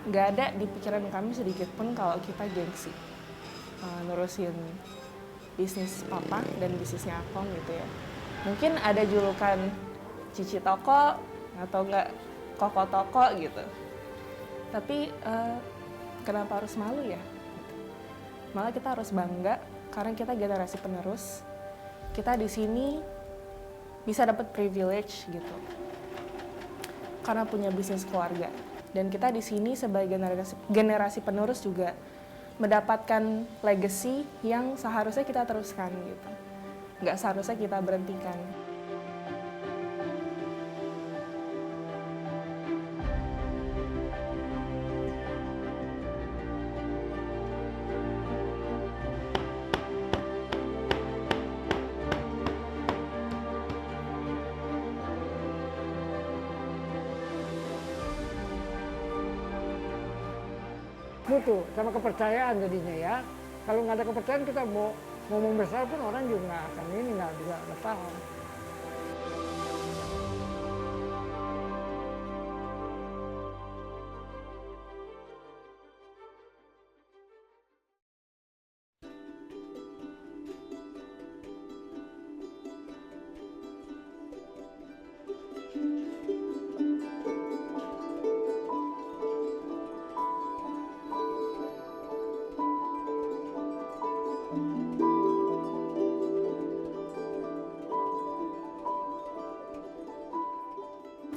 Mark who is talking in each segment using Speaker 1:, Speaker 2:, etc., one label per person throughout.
Speaker 1: nggak ada di pikiran kami sedikit pun kalau kita gengsi nerusin bisnis papa dan bisnisnya Akong gitu ya. Mungkin ada julukan cici toko atau enggak koko toko gitu. Tapi kenapa harus malu ya? Malah kita harus bangga karena kita generasi penerus. Kita di sini bisa dapat privilege gitu. Karena punya bisnis keluarga. Dan kita di sini sebagai generasi penerus juga mendapatkan legacy yang seharusnya kita teruskan gitu. Nggak seharusnya kita berhentikan.
Speaker 2: Mutu sama kepercayaan jadinya ya. Kalau nggak ada kepercayaan kita mau ngomong besar pun orang juga nggak akan ini, nggak paham.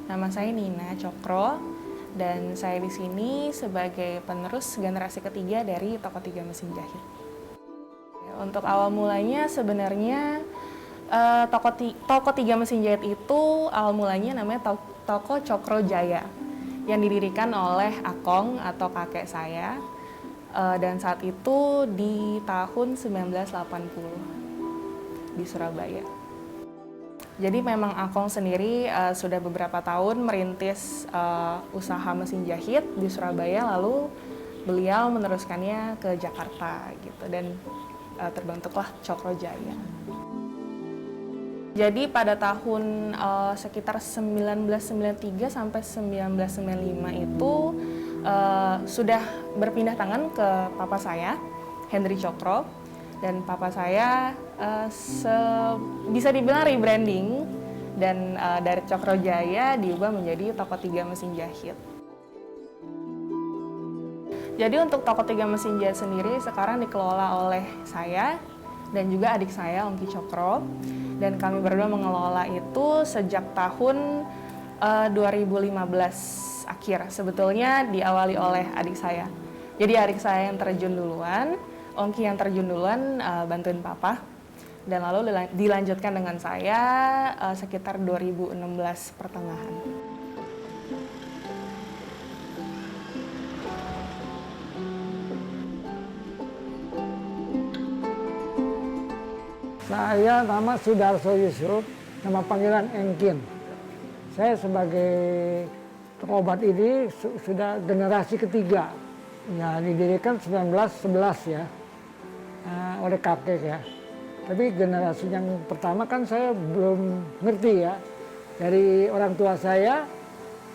Speaker 1: Nama saya Nina Cokro dan saya di sini sebagai penerus generasi ketiga dari Toko Tiga Mesin Jahit. Untuk awal mulanya sebenarnya Toko Tiga Mesin Jahit itu awal mulanya namanya Toko Cokro Jaya yang didirikan oleh Akong atau kakek saya dan saat itu di tahun 1980 di Surabaya. Jadi memang Akong sendiri sudah beberapa tahun merintis usaha mesin jahit di Surabaya, lalu beliau meneruskannya ke Jakarta gitu dan terbentuklah Cokro Jaya. Jadi pada tahun sekitar 1993 sampai 1995 itu sudah berpindah tangan ke papa saya, Hendry Cokro. Dan papa saya bisa dibilang rebranding dan dari Cokro Jaya diubah menjadi Toko Tiga Mesin Jahit. Jadi untuk Toko Tiga Mesin Jahit sendiri sekarang dikelola oleh saya dan juga adik saya Ongki Cokro. Dan kami berdua mengelola itu sejak tahun 2015 akhir. Sebetulnya diawali oleh adik saya. Jadi adik saya yang terjun duluan, Ongki yang terjun duluan bantuin papa, dan lalu dilanjutkan dengan saya sekitar 2016 pertengahan.
Speaker 2: Saya nama Sudarso Yusuf, nama panggilan Engkin. Saya sebagai obat ini sudah generasi ketiga. Ya, didirikan 1911 ya. Oleh kakek ya. Tapi generasi yang pertama kan saya belum ngerti ya. Dari orang tua saya,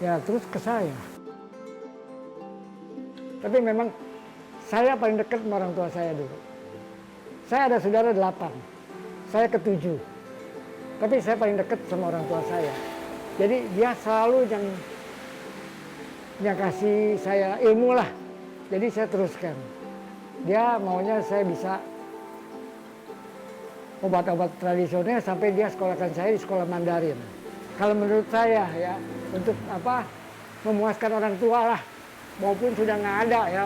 Speaker 2: ya terus ke saya. Tapi memang saya paling dekat sama orang tua saya dulu. Saya ada saudara 8, saya ke-7. Tapi saya paling dekat sama orang tua saya. Jadi dia selalu yang kasih saya ilmu lah. Jadi saya teruskan. Dia maunya saya bisa obat-obat tradisional sampai dia sekolahkan saya di sekolah Mandarin. Kalau menurut saya ya, untuk memuaskan orang tua lah, maupun sudah nggak ada ya,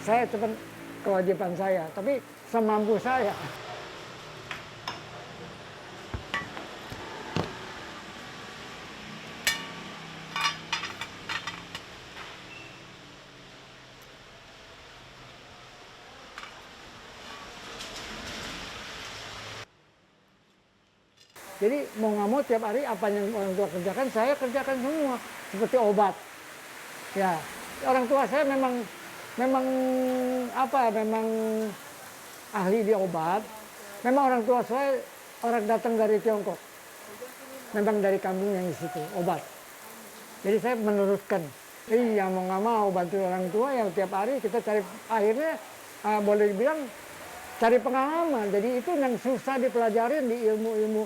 Speaker 2: saya tetap kewajiban saya, tapi semampu saya. Jadi mau nggak mau tiap hari apa yang orang tua kerjakan, saya kerjakan semua. Seperti obat. Ya, orang tua saya memang ahli di obat. Memang orang tua saya orang datang dari Tiongkok. Memang dari kampung yang di situ, obat. Jadi saya meneruskan. Iya, mau nggak mau bantu orang tua yang tiap hari kita cari, akhirnya boleh dibilang cari pengalaman. Jadi itu yang susah dipelajarin di ilmu-ilmu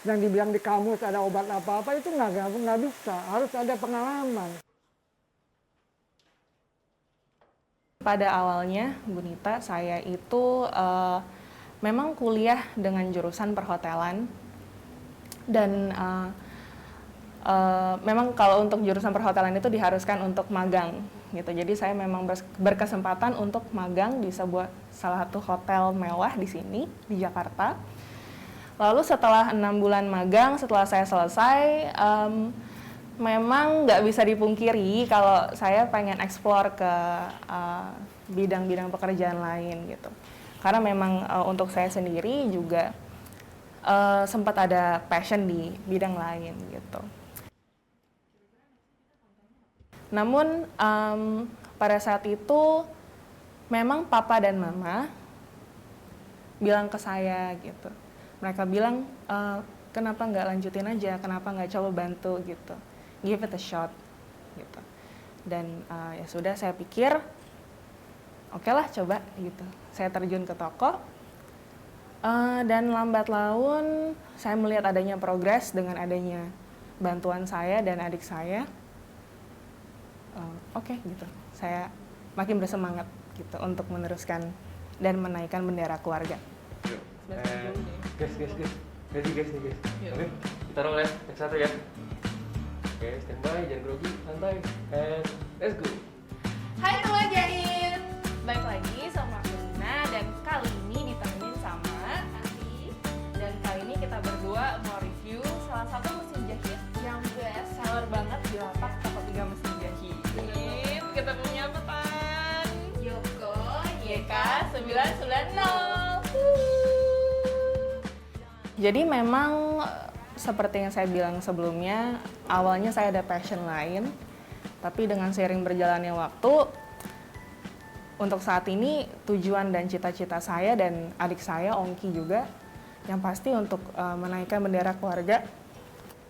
Speaker 2: yang dibilang di kamus ada obat apa-apa, itu nggak bisa, harus ada pengalaman.
Speaker 1: Pada awalnya, Bu Nita, saya itu memang kuliah dengan jurusan perhotelan dan memang kalau untuk jurusan perhotelan itu diharuskan untuk magang gitu. Jadi saya memang berkesempatan untuk magang di salah satu hotel mewah di sini di Jakarta. Lalu setelah 6 bulan magang, setelah saya selesai, memang nggak bisa dipungkiri kalau saya pengen eksplor ke bidang-bidang pekerjaan lain gitu. Karena memang untuk saya sendiri juga sempat ada passion di bidang lain gitu. Namun pada saat itu memang papa dan mama bilang ke saya gitu. Mereka bilang, kenapa nggak lanjutin aja, kenapa nggak coba bantu gitu. Give it a shot gitu. Dan ya sudah, saya pikir oke lah coba gitu. Saya terjun ke toko dan lambat laun saya melihat adanya progres dengan adanya bantuan saya dan adik saya. Oke gitu, saya makin bersemangat gitu untuk meneruskan dan menaikkan bendera keluarga.
Speaker 3: Guys nih guys. Oke, kita roll ya, yang satu ya. Oke, standby, jangan grogi, santai, and let's go.
Speaker 1: Hai teman jahit, balik lagi sama aku Lina dan kali ini ditemenin sama Ati. Dan kali ini kita berdua mau review salah satu mesin jahit yang best seller banget di lapak toko 3 mesin jahit. Kita punya apa, Tan? Yoko YK990. Jadi memang seperti yang saya bilang sebelumnya, awalnya saya ada passion lain, tapi dengan seiring berjalannya waktu, untuk saat ini tujuan dan cita-cita saya dan adik saya, Ongki juga, yang pasti untuk menaikkan bendera keluarga.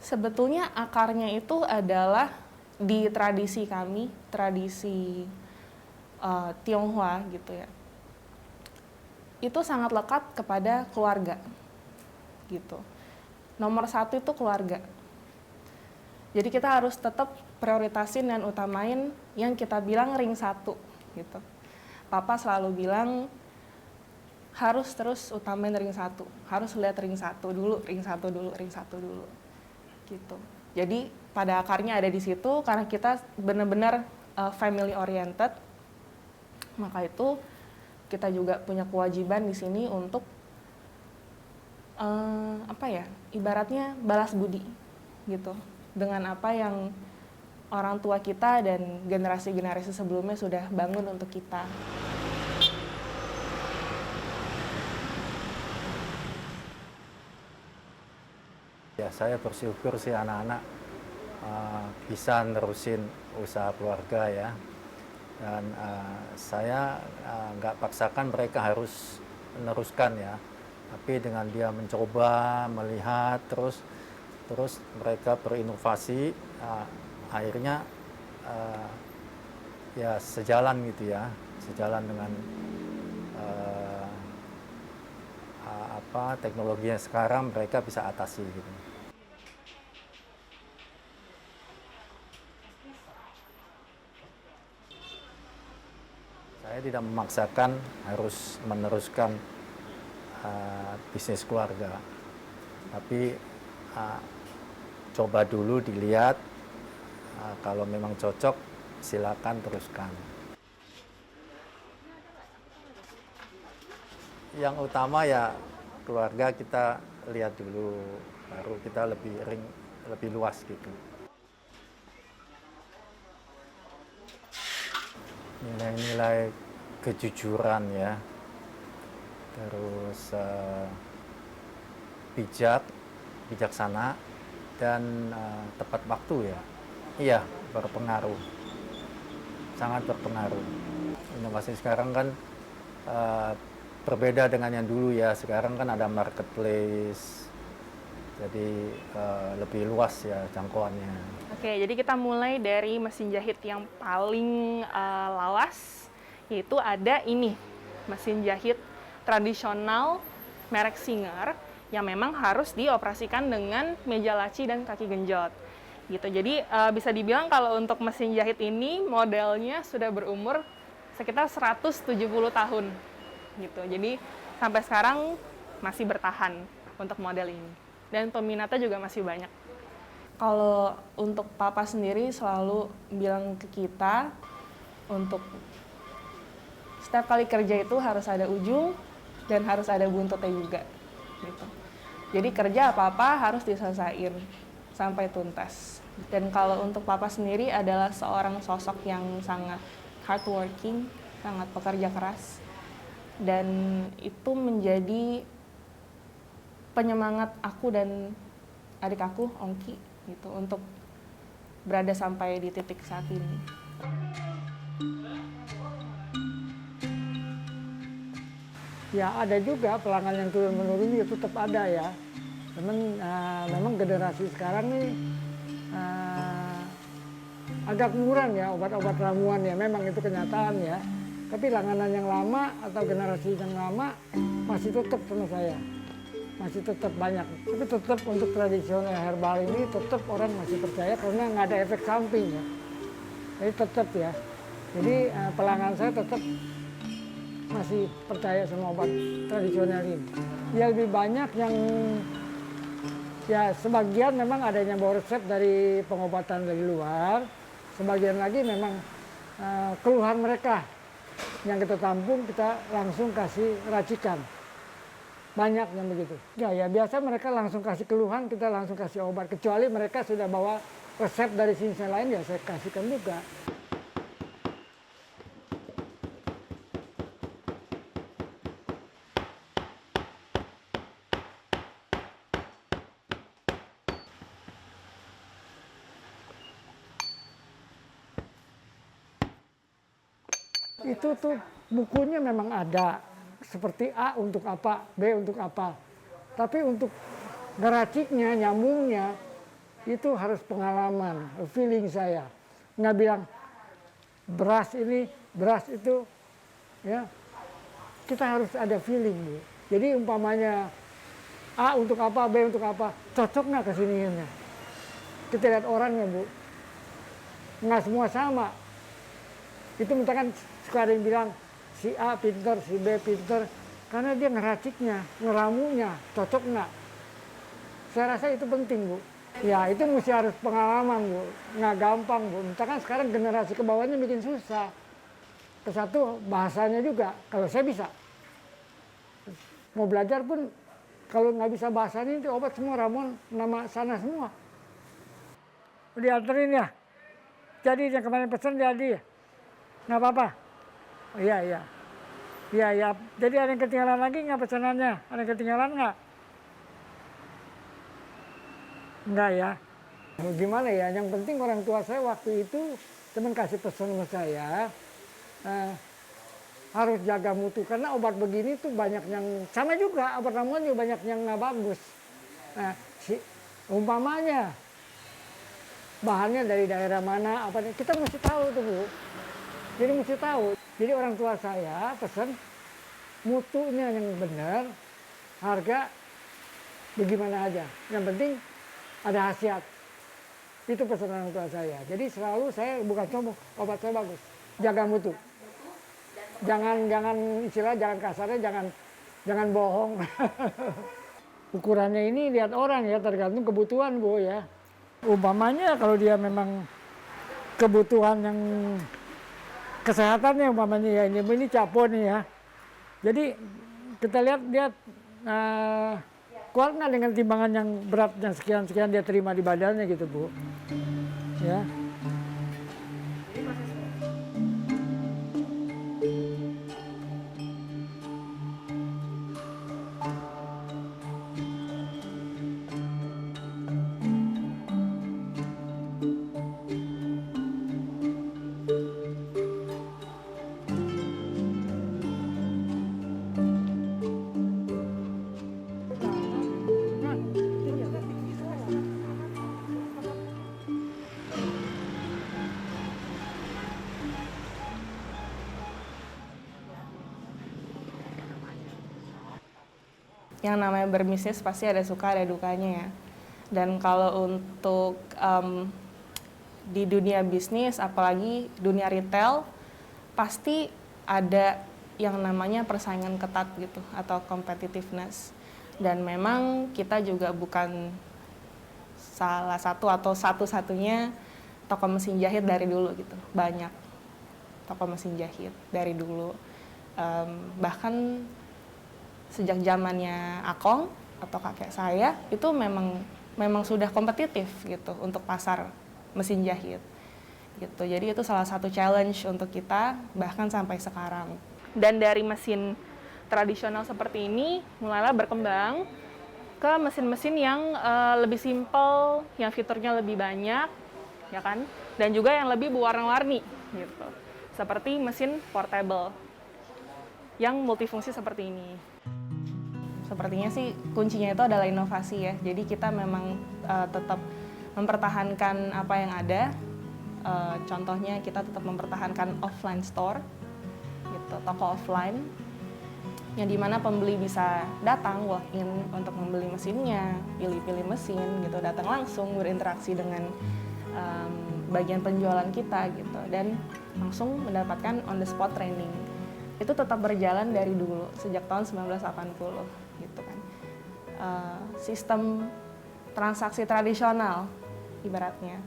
Speaker 1: Sebetulnya akarnya itu adalah di tradisi kami, tradisi Tionghoa gitu ya. Itu sangat lekat kepada keluarga gitu. Nomor satu itu keluarga. Jadi kita harus tetap prioritasin dan utamain yang kita bilang ring satu gitu. Papa selalu bilang harus terus utamain ring satu, harus lihat ring satu dulu gitu. Jadi pada akarnya ada di situ karena kita benar-benar family oriented. Maka itu kita juga punya kewajiban di sini untuk ibaratnya balas budi gitu dengan apa yang orang tua kita dan generasi-generasi sebelumnya sudah bangun untuk kita.
Speaker 4: Ya, saya bersyukur sih anak-anak bisa nerusin usaha keluarga ya. Dan saya nggak paksakan mereka harus meneruskan ya. Tapi dengan dia mencoba, melihat, terus mereka berinovasi, akhirnya ya sejalan gitu ya, sejalan dengan teknologi yang sekarang mereka bisa atasi gitu. Saya tidak memaksakan harus meneruskan bisnis keluarga, tapi coba dulu dilihat, kalau memang cocok silakan teruskan. Yang utama ya keluarga kita lihat dulu, baru kita lebih luas gitu. Nilai-nilai kejujuran ya, terus bijaksana dan tepat waktu ya. Iya, berpengaruh, sangat berpengaruh. Inovasi sekarang kan berbeda dengan yang dulu ya. Sekarang kan ada marketplace, jadi lebih luas ya jangkauannya.
Speaker 1: Oke, jadi kita mulai dari mesin jahit yang paling lawas, yaitu ada ini, mesin jahit tradisional merek Singer yang memang harus dioperasikan dengan meja laci dan kaki genjot. Gitu. Jadi bisa dibilang kalau untuk mesin jahit ini modelnya sudah berumur sekitar 170 tahun. Gitu. Jadi sampai sekarang masih bertahan untuk model ini. Dan peminatnya juga masih banyak. Kalau untuk papa sendiri selalu bilang ke kita untuk setiap kali kerja itu harus ada ujung dan harus ada buntutnya juga. Gitu. Jadi kerja apa-apa harus diselesaikan sampai tuntas. Dan kalau untuk papa sendiri adalah seorang sosok yang sangat hardworking, sangat pekerja keras. Dan itu menjadi penyemangat aku dan adik aku, Ongki, gitu, untuk berada sampai di titik saat ini.
Speaker 2: Ya ada juga pelanggan yang turun-menurun ya tetap ada ya. Memang generasi sekarang nih agak murah ya obat-obat ramuan ya, memang itu kenyataan ya. Tapi langganan yang lama atau generasi yang lama masih tetap sama saya. Masih tetap banyak. Tapi tetap untuk tradisional herbal ini tetap orang masih percaya karena nggak ada efek samping ya. Jadi tetap ya. Jadi pelanggan saya tetap masih percaya sama obat tradisional ini. Ya lebih banyak yang ya sebagian memang adanya bawa resep dari pengobatan dari luar, sebagian lagi memang keluhan mereka yang kita tampung kita langsung kasih racikan. Banyak yang begitu. Ya biasa mereka langsung kasih keluhan, kita langsung kasih obat. Kecuali mereka sudah bawa resep dari sini lain ya saya kasihkan juga. Itu tuh bukunya memang ada, seperti A untuk apa, B untuk apa. Tapi untuk ngeraciknya, nyambungnya, itu harus pengalaman, feeling saya. Nggak bilang beras ini, beras itu, ya. Kita harus ada feeling, Bu. Jadi umpamanya A untuk apa, B untuk apa, cocok nggak kesininya. Kita lihat orangnya, Bu. Nggak semua sama. Itu misalkan suka ada yang bilang si A pinter, si B pinter, karena dia ngeraciknya, ngeramunya, cocok nggak? Saya rasa itu penting, Bu. Ya itu mesti harus pengalaman, Bu. Nggak gampang, Bu. Misalkan sekarang generasi ke bawahnya bikin susah. Kesatu bahasanya juga, kalau saya bisa. Mau belajar pun, kalau nggak bisa bahasanya itu obat semua, ramuan, nama sana semua. Dianterin ya? Jadi yang kemarin pesan jadi? Nggak apa-apa? Iya. Jadi ada yang ketinggalan lagi nggak pesanannya? Ada yang ketinggalan nggak? Enggak ya. Gimana ya? Yang penting orang tua saya waktu itu teman kasih pesan sama saya harus jaga mutu karena obat begini tuh banyak yang sama juga obat ramuan juga banyak yang nggak bagus. Nah, umpamanya bahannya dari daerah mana apa kita mesti tahu tuh, Bu. Jadi mesti tahu. Jadi orang tua saya pesan mutunya yang benar, harga bagaimana aja. Yang penting ada khasiat. Itu pesan orang tua saya. Jadi selalu saya bukan sombong, obat saya bagus. Jaga mutu. Jangan istilah jangan kasarnya jangan bohong. Ukurannya ini lihat orang ya, tergantung kebutuhan, Bu ya. Umpamanya kalau dia memang kebutuhan yang kesehatannya umpamanya ya ini capo nih ya. Jadi kita lihat dia kuat nggak dengan timbangan yang beratnya sekian dia terima di badannya gitu, Bu. Ya.
Speaker 1: yang namanya berbisnis pasti ada suka ada dukanya ya. Dan kalau untuk di dunia bisnis, apalagi dunia retail, pasti ada yang namanya persaingan ketat gitu atau competitiveness. Dan memang kita juga bukan salah satu atau satu-satunya toko mesin jahit dari dulu gitu. Banyak toko mesin jahit dari dulu. Bahkan sejak zamannya Akong atau kakek saya itu memang sudah kompetitif gitu untuk pasar mesin jahit gitu. Jadi itu salah satu challenge untuk kita bahkan sampai sekarang. Dan dari mesin tradisional seperti ini mulailah berkembang ke mesin-mesin yang lebih simple, yang fiturnya lebih banyak, ya kan? Dan juga yang lebih berwarna-warni gitu. Seperti mesin portable yang multifungsi seperti ini. Sepertinya sih kuncinya itu adalah inovasi ya. Jadi kita memang tetap mempertahankan apa yang ada. Contohnya kita tetap mempertahankan offline store, gitu, toko offline, yang dimana pembeli bisa datang walk in untuk membeli mesinnya, pilih-pilih mesin, gitu, datang langsung berinteraksi dengan bagian penjualan kita, gitu, dan langsung mendapatkan on the spot training. Itu tetap berjalan dari dulu sejak tahun 1980. Gitu kan. Sistem transaksi tradisional ibaratnya.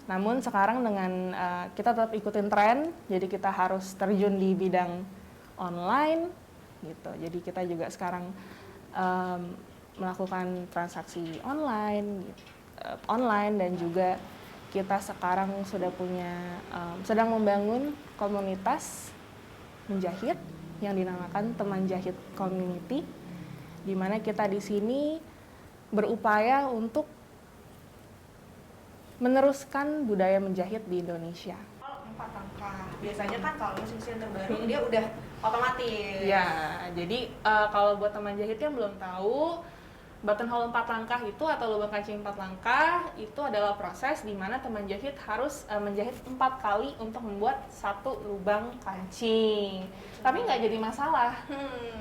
Speaker 1: Namun sekarang dengan kita tetap ikutin tren, jadi kita harus terjun di bidang online gitu. Jadi kita juga sekarang melakukan transaksi online dan juga kita sekarang sudah sedang membangun komunitas menjahit yang dinamakan Teman Jahit Community, di mana kita di sini berupaya untuk meneruskan budaya menjahit di Indonesia.
Speaker 5: 4 langkah. Biasanya kan kalau mesin-mesin terbaru dia udah otomatis.
Speaker 1: Ya, jadi kalau buat teman jahit yang belum tahu, buttonhole 4 langkah itu atau lubang kancing 4 langkah itu adalah proses di mana teman jahit harus menjahit 4 kali untuk membuat satu lubang kancing. Tapi nggak jadi masalah.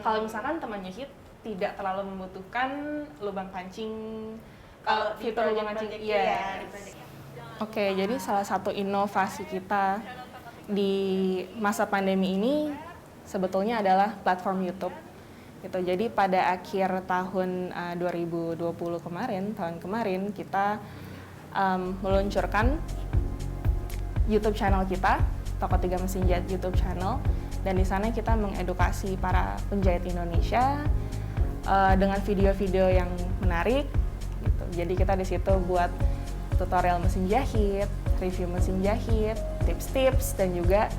Speaker 1: Kalau misalkan teman jahit tidak terlalu membutuhkan lubang kancing, fitur lubang kancing. Iya. Oke, jadi salah satu inovasi kita di masa pandemi ini sebetulnya adalah platform YouTube. Gitu. Jadi pada akhir tahun 2020 tahun kemarin kita meluncurkan YouTube channel kita, Toko 3 Mesin Jahit YouTube channel, dan di sana kita mengedukasi para penjahit Indonesia dengan video-video yang menarik. Gitu. Jadi kita di situ buat tutorial mesin jahit, review mesin jahit, tips-tips, dan juga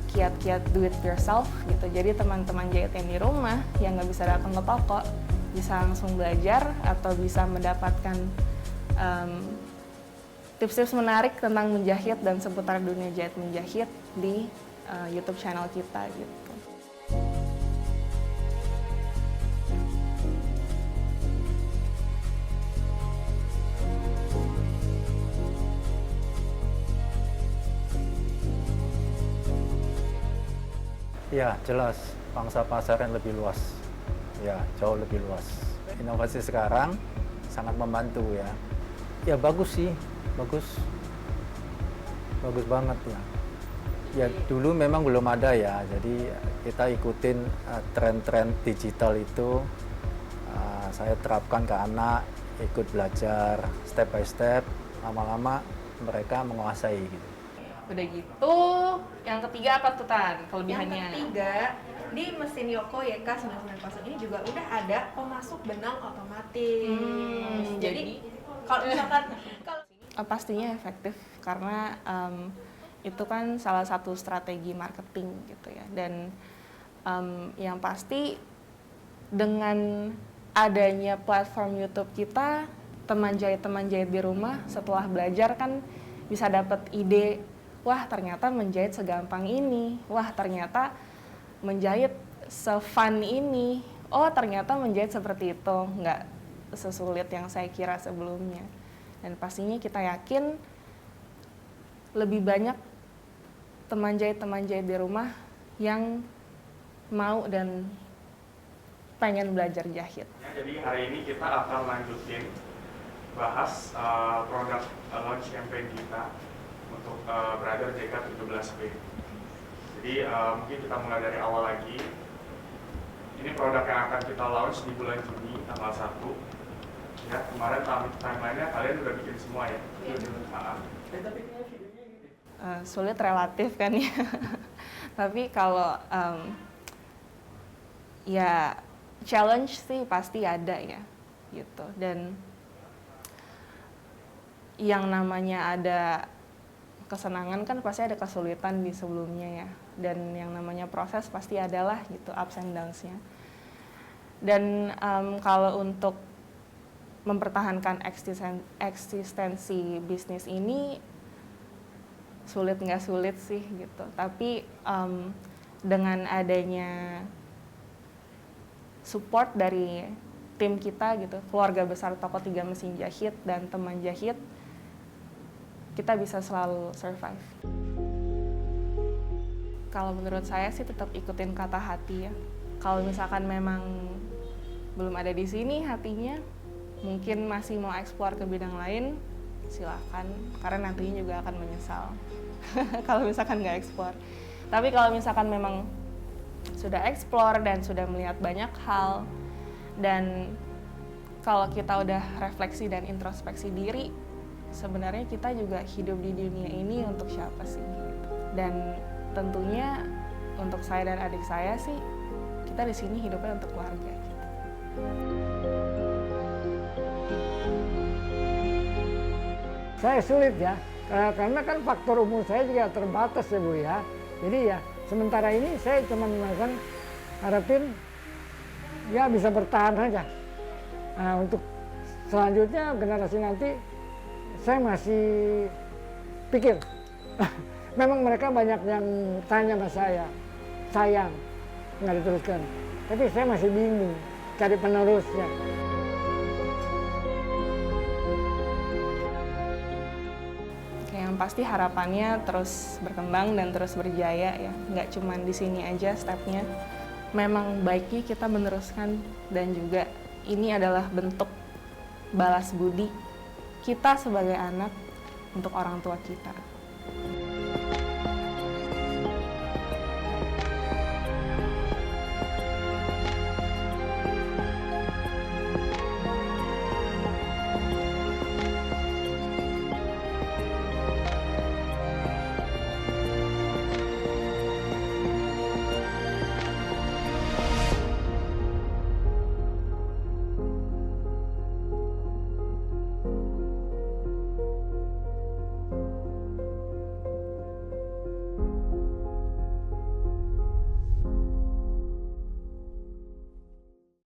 Speaker 1: kiat-kiat do it yourself gitu. Jadi teman-teman jahit yang di rumah yang nggak bisa datang ke toko bisa langsung belajar atau bisa mendapatkan tips-tips menarik tentang menjahit dan seputar dunia jahit menjahit di YouTube channel kita gitu.
Speaker 4: Ya, jelas pangsa pasar yang lebih luas. Ya, jauh lebih luas. Inovasi sekarang sangat membantu ya. Ya bagus sih, bagus. Bagus banget ya. Ya dulu memang belum ada ya, jadi kita ikutin tren-tren digital itu. Saya terapkan ke anak, ikut belajar step by step, lama-lama mereka menguasai gitu.
Speaker 1: Udah gitu, yang ketiga apa tuh Tan kelebihannya?
Speaker 5: Yang ketiga, di mesin Yoko YK990 ini juga udah ada pemasuk benang otomatis. Jadi kalau misalkan
Speaker 1: pastinya efektif karena itu kan salah satu strategi marketing gitu ya. Dan yang pasti dengan adanya platform YouTube kita, teman jahit di rumah setelah belajar kan bisa dapat ide, wah ternyata menjahit segampang ini, wah ternyata menjahit se-fun ini, oh ternyata menjahit seperti itu, nggak sesulit yang saya kira sebelumnya. Dan pastinya kita yakin lebih banyak teman jahit di rumah yang mau dan pengen belajar jahit.
Speaker 6: Jadi hari ini kita akan lanjutin bahas produk launch campaign kita untuk Brother JK17B. Jadi mungkin kita mulai dari awal lagi. Ini produk yang akan kita launch di bulan Juni tanggal 1. Ya, kemarin timeline-nya kalian udah bikin semua ya?
Speaker 1: Sulit relatif kan ya. Tapi kalau ya challenge sih pasti ada ya gitu. Dan yang namanya ada kesenangan kan pasti ada kesulitan di sebelumnya ya. Dan yang namanya proses pasti adalah gitu ups and downs-nya. Dan kalau untuk mempertahankan eksistensi bisnis ini sulit nggak sulit sih gitu. Tapi dengan adanya support dari tim kita gitu, keluarga besar Toko 3 Mesin Jahit dan teman jahit, kita bisa selalu survive. Kalau menurut saya sih tetap ikutin kata hati ya. Kalau misalkan memang belum ada di sini hatinya, mungkin masih mau eksplor ke bidang lain, silakan. Karena nantinya juga akan menyesal kalau misalkan nggak eksplor. Tapi kalau misalkan memang sudah eksplor dan sudah melihat banyak hal, dan kalau kita udah refleksi dan introspeksi diri, sebenarnya kita juga hidup di dunia ini untuk siapa sih gitu. Dan tentunya untuk saya dan adik saya sih, kita di sini hidupnya untuk keluarga gitu.
Speaker 2: Saya sulit ya, karena kan faktor umur saya juga terbatas ya Bu ya. Jadi ya sementara ini saya cuma harapin ya bisa bertahan saja. Nah, untuk selanjutnya generasi nanti saya masih pikir. Memang mereka banyak yang tanya sama saya, sayang nggak diteruskan. Tapi saya masih bingung cari penerusnya.
Speaker 1: Yang pasti harapannya terus berkembang dan terus berjaya ya, nggak cuma di sini aja stepnya. Memang baiknya kita meneruskan, dan juga ini adalah bentuk balas budi kita sebagai anak untuk orang tua kita.